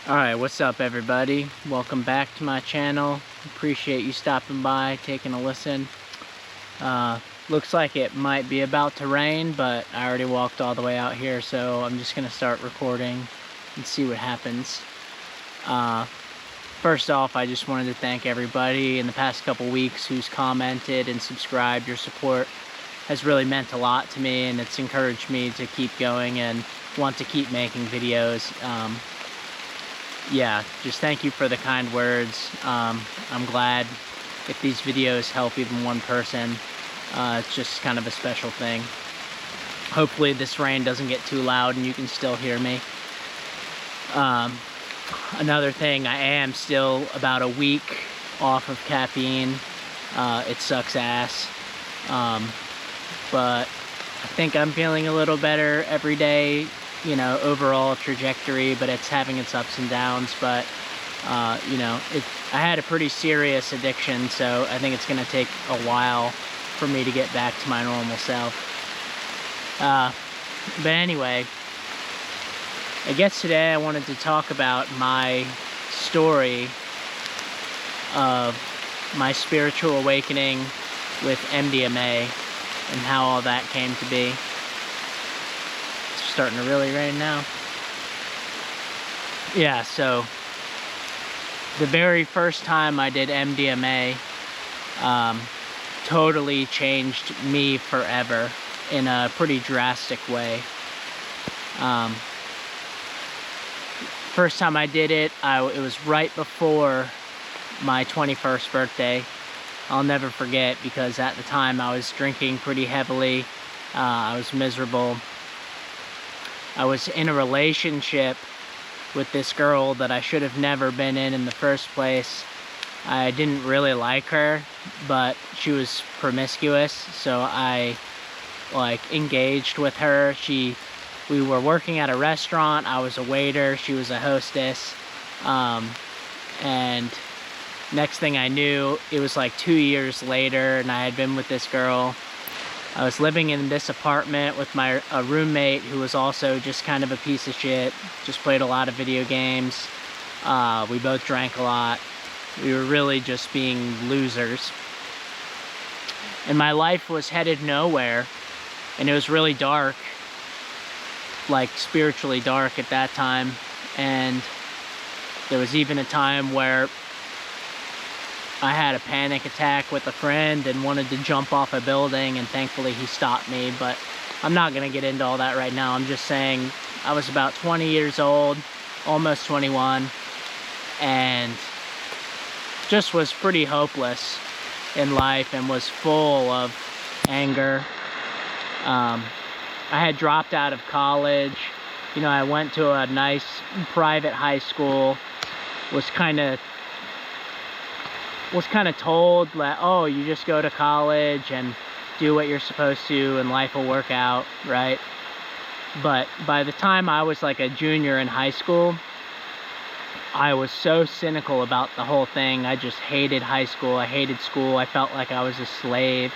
Alright, what's up everybody? Welcome back to my channel. Appreciate you stopping by, taking a listen. Looks like it might be about to rain, but I already walked all the way out here, so I'm just gonna start recording and see what happens. First off, I just wanted to thank everybody in the past couple weeks who's commented and subscribed. Your support has really meant a lot to me, and it's encouraged me to keep going and want to keep making videos. Yeah, just thank you for the kind words. I'm glad if these videos help even one person. It's just kind of a special thing. Hopefully this rain doesn't get too loud and you can still hear me. Another thing, I am still about a week off of caffeine. It sucks ass. But I think I'm feeling a little better every day. You know, overall trajectory, but it's having its ups and downs. But you know, I had a pretty serious addiction, so I think it's gonna take a while for me to get back to my normal self. But anyway, I guess today I wanted to talk about my story of my spiritual awakening with MDMA and how all that came to be. Starting to really rain now. Yeah, so the very first time I did MDMA totally changed me forever in a pretty drastic way. First time I did it, it was right before my 21st birthday. I'll never forget, because at the time I was drinking pretty heavily. I was miserable. I was in a relationship with this girl that I should have never been in the first place. I didn't really like her, but she was promiscuous, so I engaged with her. We were working at a restaurant. I was a waiter, she was a hostess, and next thing I knew, it was like 2 years later, and I had been with this girl. I was living in this apartment with a roommate who was also just kind of a piece of shit, just played a lot of video games. We both drank a lot. We were really just being losers. And my life was headed nowhere, and it was really dark, like spiritually dark at that time. And there was even a time where I had a panic attack with a friend and wanted to jump off a building, and thankfully he stopped me. But I'm not gonna get into all that right now. I'm just saying I was about 20 years old, almost 21, and just was pretty hopeless in life and was full of anger. I had dropped out of college. You know, I went to a nice private high school, was kind of told that, oh, you just go to college and do what you're supposed to and life will work out, right? But by the time I was like a junior in high school, I was so cynical about the whole thing. I just hated high school. I hated school. I felt like I was a slave.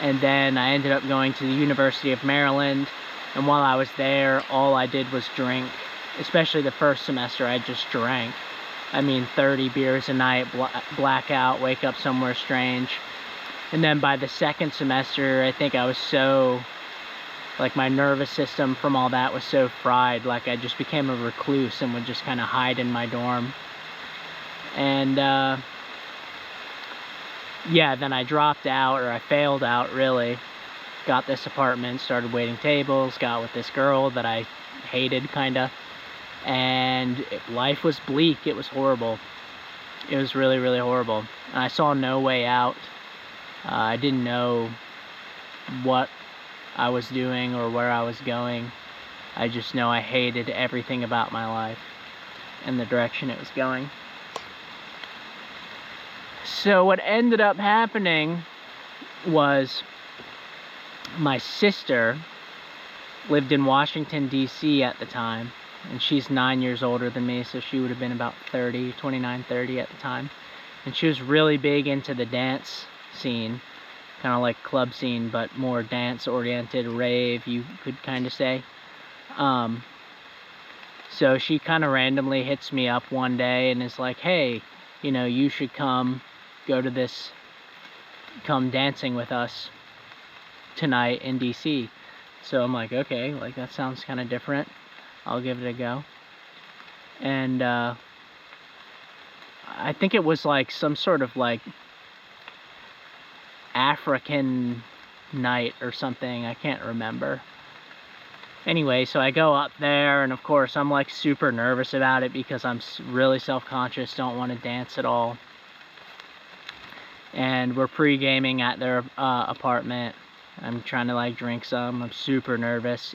And then I ended up going to the University of Maryland, and while I was there, all I did was drink. Especially the first semester, I just drank. I mean, 30 beers a night, blackout, wake up somewhere strange. And then by the second semester, I think I was so, like, my nervous system from all that was so fried, like I just became a recluse and would just kind of hide in my dorm. And yeah, then I dropped out, or I failed out really. Got this apartment, started waiting tables, got with this girl that I hated kinda. And life was bleak. It was horrible. It was really, really horrible. And I saw no way out. I didn't know what I was doing or where I was going. I just know I hated everything about my life and the direction it was going. So what ended up happening was my sister lived in Washington, D.C. at the time. And she's 9 years older than me, so she would have been about 29, 30 at the time. And she was really big into the dance scene, kind of like club scene, but more dance oriented, rave, you could kind of say. So she kind of randomly hits me up one day and is like, hey, you know, you should come dancing with us tonight in DC. So I'm like, okay, like that sounds kind of different. I'll give it a go. And I think it was like some sort of like African night or something. I can't remember. Anyway, so I go up there, and of course I'm like super nervous about it because I'm really self-conscious, don't want to dance at all. And we're pre-gaming at their apartment. I'm trying to like drink some. I'm super nervous,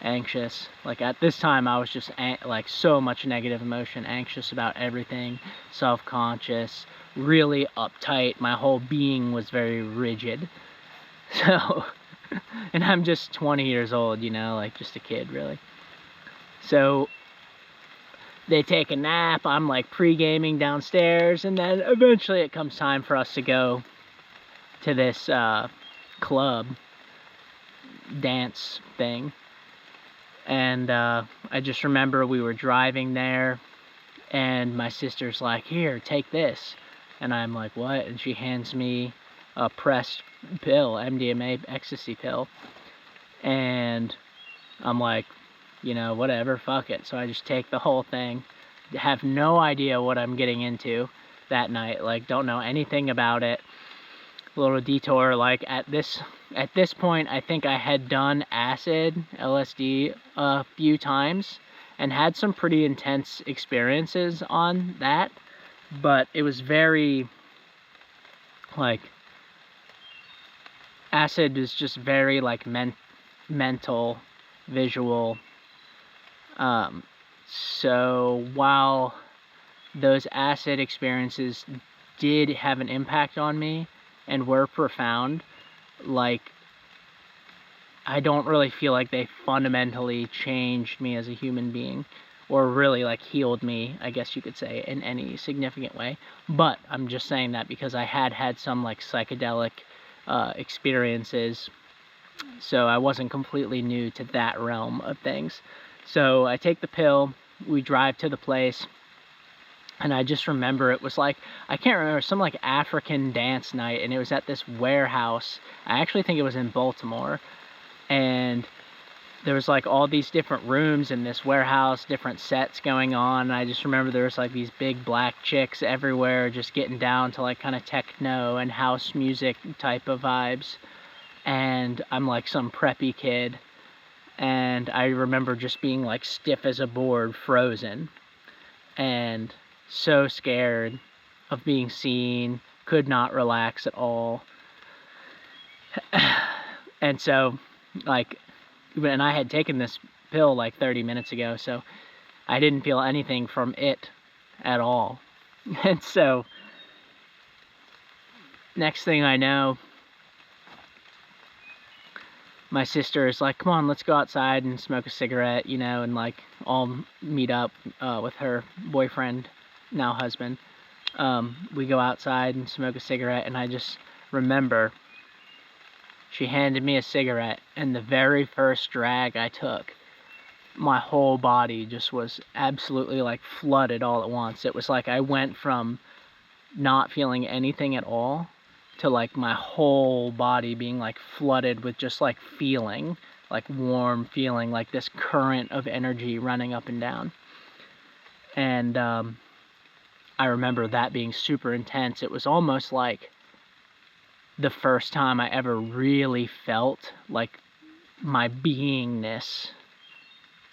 anxious. Like at this time I was just like so much negative emotion, anxious about everything, self-conscious, really uptight. My whole being was very rigid. So and I'm just 20 years old, you know, like just a kid really. So they take a nap, I'm like pre-gaming downstairs, and then eventually it comes time for us to go to this club dance thing. And I just remember we were driving there, and my sister's like, here, take this. And I'm like, what? And she hands me a pressed pill, MDMA ecstasy pill. And I'm like, you know, whatever, fuck it. So I just take the whole thing. Have no idea what I'm getting into that night. Like, don't know anything about it. A little detour, like at this point, I think I had done acid, LSD, a few times and had some pretty intense experiences on that. But it was very, like, acid is just very, like, mental, visual. So while those acid experiences did have an impact on me and were profound, like, I don't really feel like they fundamentally changed me as a human being, or really like healed me, I guess you could say, in any significant way. But I'm just saying that because I had some like psychedelic experiences, so I wasn't completely new to that realm of things. So I take the pill, we drive to the place, and I just remember it was like, I can't remember, some like African dance night, and it was at this warehouse. I actually think it was in Baltimore. And there was like all these different rooms in this warehouse, different sets going on. And I just remember there was like these big black chicks everywhere just getting down to like kind of techno and house music type of vibes. And I'm like some preppy kid. And I remember just being like stiff as a board, frozen. And so scared of being seen, could not relax at all. And so, like, and I had taken this pill like 30 minutes ago, so I didn't feel anything from it at all. And so, next thing I know, my sister is like, come on, let's go outside and smoke a cigarette, you know, and like all meet up with her boyfriend, now husband. We go outside and smoke a cigarette, and I just remember she handed me a cigarette, and the very first drag I took, my whole body just was absolutely like flooded all at once. It was like I went from not feeling anything at all to like my whole body being like flooded with just like feeling, like warm feeling, like this current of energy running up and down. And I remember that being super intense. It was almost like the first time I ever really felt like my beingness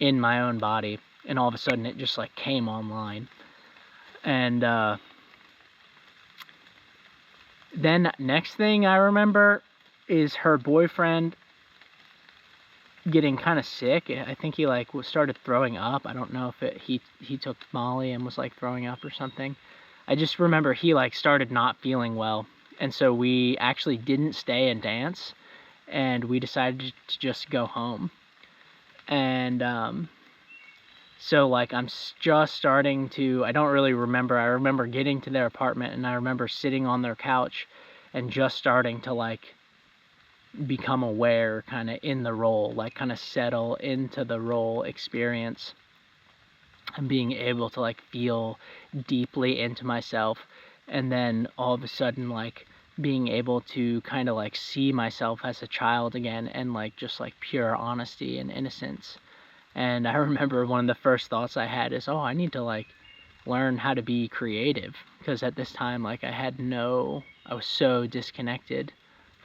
in my own body, and all of a sudden it just like came online. And then next thing I remember is her boyfriend getting kind of sick. I think he like started throwing up. I don't know if he took Molly and was like throwing up or something. I just remember he like started not feeling well. And so we actually didn't stay and dance, and we decided to just go home. And so like I'm just starting to, I don't really remember, I remember getting to their apartment, and I remember sitting on their couch and just starting to like become aware kind of in the role, like kind of settle into the role experience. and being able to like feel deeply into myself, and then all of a sudden like being able to kind of like see myself as a child again, and like just like pure honesty and innocence. And I remember one of the first thoughts I had is, oh, I need to like learn how to be creative, because at this time like I was so disconnected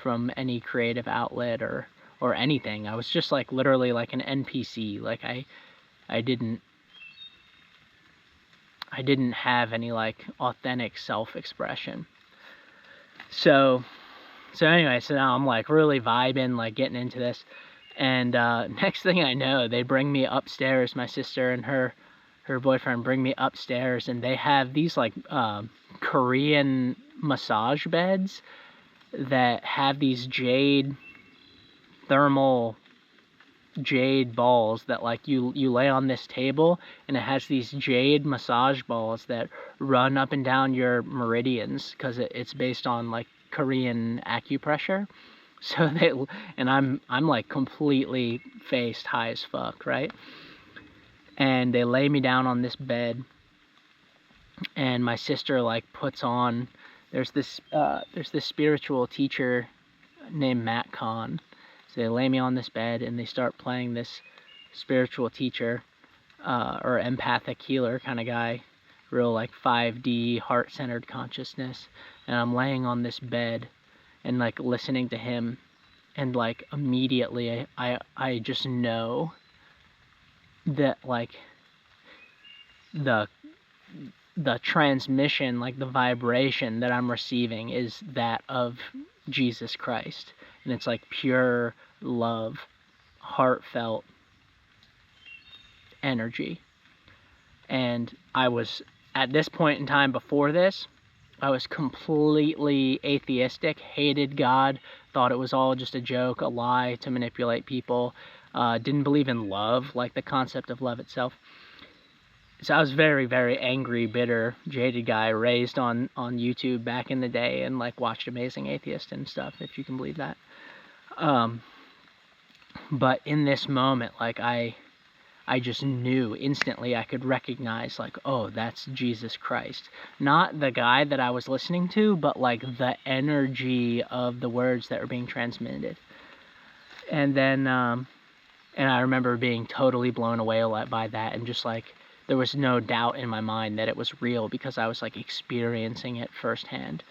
from any creative outlet or anything. I was just like literally like an NPC. Like I didn't have any like authentic self-expression. So anyway, so now I'm like really vibing, like getting into this. And next thing I know, they bring me upstairs. My sister and her boyfriend bring me upstairs, and they have these like Korean massage beds that have these thermal jade balls that like you lay on this table, and it has these jade massage balls that run up and down your meridians, because it's based on like Korean acupressure. So and I'm like completely faced high as fuck, right? And they lay me down on this bed, and my sister like puts on, there's this spiritual teacher named Matt Kahn. So they lay me on this bed and they start playing this spiritual teacher or empathic healer kind of guy, real like 5D heart-centered consciousness. And I'm laying on this bed and like listening to him, and like immediately I just know that like the transmission, like the vibration that I'm receiving is that of Jesus Christ. And it's like pure love, heartfelt energy. And I was, at this point in time before this, I was completely atheistic, hated God, thought it was all just a joke, a lie to manipulate people, didn't believe in love, like the concept of love itself. So I was very, very angry, bitter, jaded guy, raised on YouTube back in the day, and like watched Amazing Atheist and stuff, if you can believe that. But in this moment, like I just knew instantly, I could recognize like, oh, that's Jesus Christ. Not the guy that I was listening to, but like the energy of the words that were being transmitted. And then, and I remember being totally blown away by that, and just like, there was no doubt in my mind that it was real, because I was like experiencing it firsthand.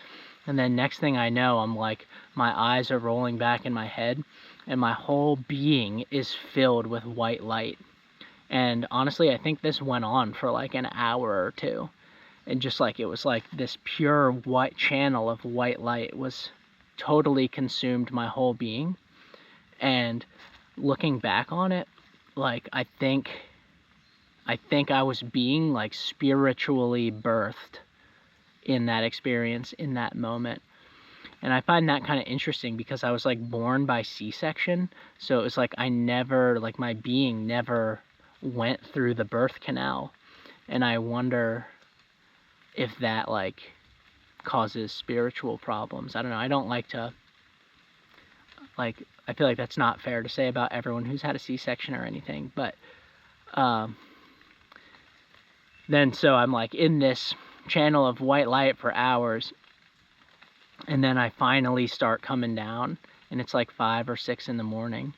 And then next thing I know, I'm like, my eyes are rolling back in my head, and my whole being is filled with white light. And honestly, I think this went on for like an hour or two. And just like, it was like this pure white channel of white light was totally consumed my whole being. And looking back on it, like, I think I was being like spiritually birthed in that experience, in that moment. And I find that kind of interesting, because I was like born by C-section. So it was like my being never went through the birth canal. And I wonder if that like causes spiritual problems. I don't know. I don't like to, like, I feel like that's not fair to say about everyone who's had a C-section or anything. But then so I'm like in this channel of white light for hours, and then I finally start coming down, and it's like 5 or 6 in the morning,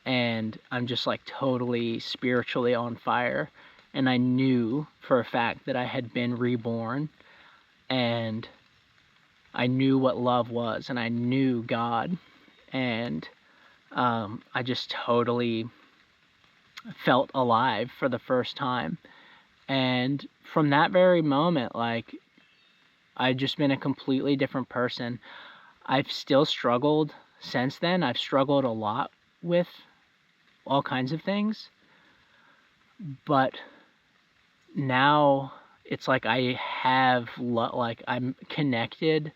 and I'm just like totally spiritually on fire. And I knew for a fact that I had been reborn, and I knew what love was, and I knew God, and I just totally felt alive for the first time. And from that very moment, like, I've just been a completely different person. I've still struggled since then. I've struggled a lot with all kinds of things. But now it's like I have, like, I'm connected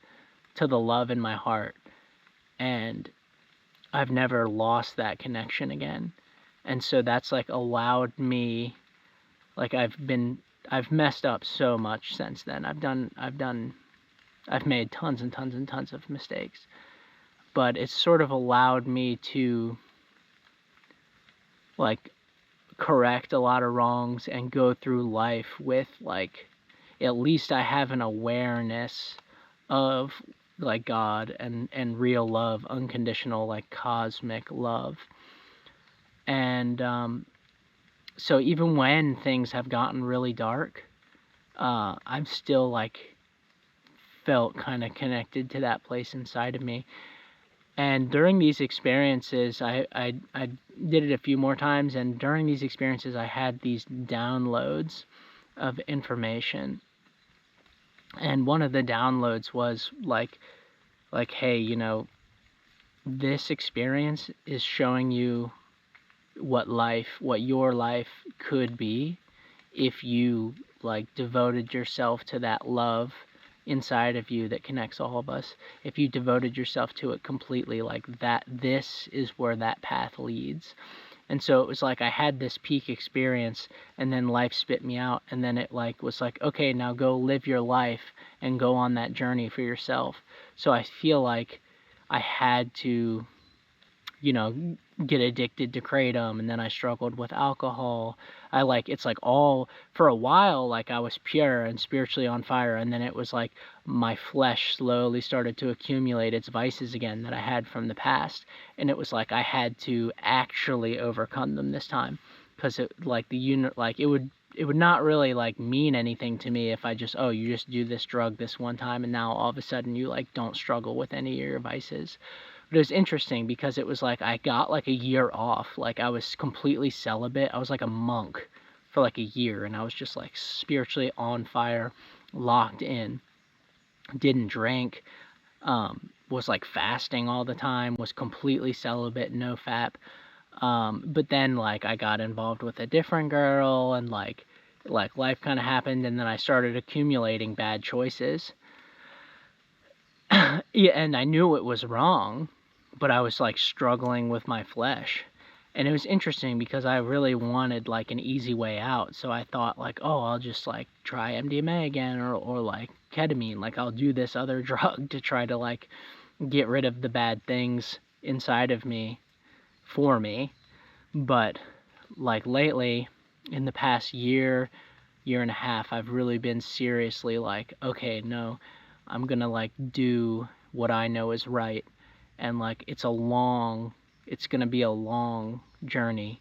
to the love in my heart. And I've never lost that connection again. And so that's like allowed me, like, I've messed up so much since then. I've made tons and tons and tons of mistakes, but it's sort of allowed me to like correct a lot of wrongs and go through life with, like, at least I have an awareness of, like, God and real love, unconditional, like, cosmic love. And so even when things have gotten really dark, I've still, like, felt kind of connected to that place inside of me. And during these experiences, I did it a few more times, and during these experiences I had these downloads of information. And one of the downloads was like, hey, you know, this experience is showing you what your life could be if you, like, devoted yourself to that love inside of you that connects all of us. If you devoted yourself to it completely, like that, this is where that path leads. And so it was like I had this peak experience, and then life spit me out, and then it, like, was like, okay, now go live your life and go on that journey for yourself. So I feel like I had to, you know, get addicted to kratom, and then I struggled with alcohol. It's like all, for a while, like, I was pure and spiritually on fire, and then it was like my flesh slowly started to accumulate its vices again that I had from the past, and it was like I had to actually overcome them this time, because it, like, it would not really, like, mean anything to me if I just, oh, you just do this drug this one time and now all of a sudden you, like, don't struggle with any of your vices. But it was interesting because it was like I got, like, a year off. Like, I was completely celibate. I was like a monk for like a year, and I was just, like, spiritually on fire, locked in, didn't drink, was, like, fasting all the time, was completely celibate, no fap. But then, like, I got involved with a different girl, and like life kind of happened, and then I started accumulating bad choices. Yeah, and I knew it was wrong, but I was, like, struggling with my flesh. And it was interesting because I really wanted, like, an easy way out. So I thought, like, oh, I'll just, like, try MDMA again, or like ketamine. Like, I'll do this other drug to try to, like, get rid of the bad things inside of me for me. But, like, lately, in the past year and a half, I've really been seriously like, okay, no, I'm gonna, like, do what I know is right. And, like, it's gonna be a long journey,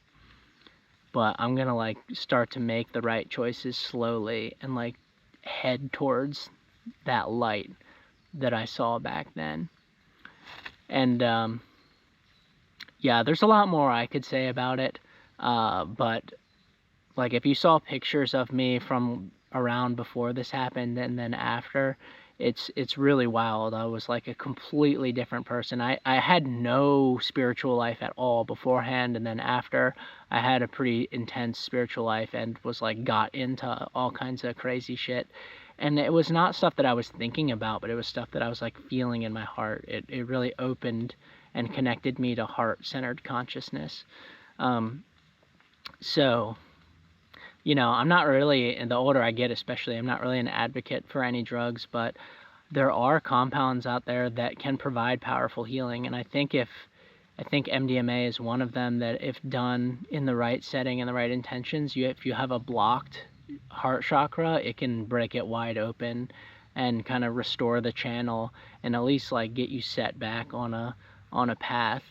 but I'm gonna, like, start to make the right choices slowly and, like, head towards that light that I saw back then. And yeah, there's a lot more I could say about it, but, like, if you saw pictures of me from around before this happened and then after, it's really wild. I was, like, a completely different person. I had no spiritual life at all beforehand, and then after, I had a pretty intense spiritual life and was, like, got into all kinds of crazy shit. And it was not stuff that I was thinking about, but it was stuff that I was, like, feeling in my heart. It really opened and connected me to heart-centered consciousness. So, you know, I'm not really, and the older I get especially, I'm not really an advocate for any drugs, but there are compounds out there that can provide powerful healing, and I think MDMA is one of them, that if done in the right setting and the right intentions, if you have a blocked heart chakra, it can break it wide open and kind of restore the channel, and at least, like, get you set back on a path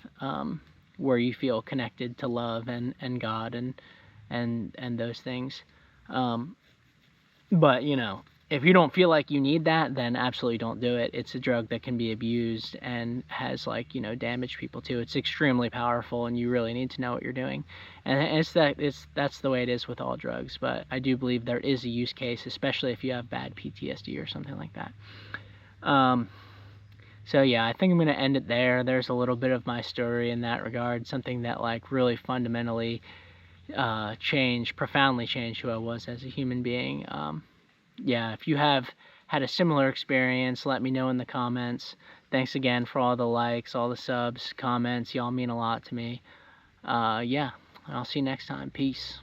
where you feel connected to love and God and those things. But, you know, if you don't feel like you need that, then absolutely don't do it. It's a drug that can be abused and has, like, you know, damaged people too. It's extremely powerful, and you really need to know what you're doing. And that's the way it is with all drugs. But I do believe there is a use case, especially if you have bad PTSD or something like that. So yeah, I think I'm going to end it there. There's a little bit of my story in that regard, something that, like, really fundamentally profoundly changed who I was as a human being. Yeah, if you have had a similar experience, let me know in the comments. Thanks again for all the likes, all the subs, comments. Y'all mean a lot to me. Yeah, I'll see you next time. Peace.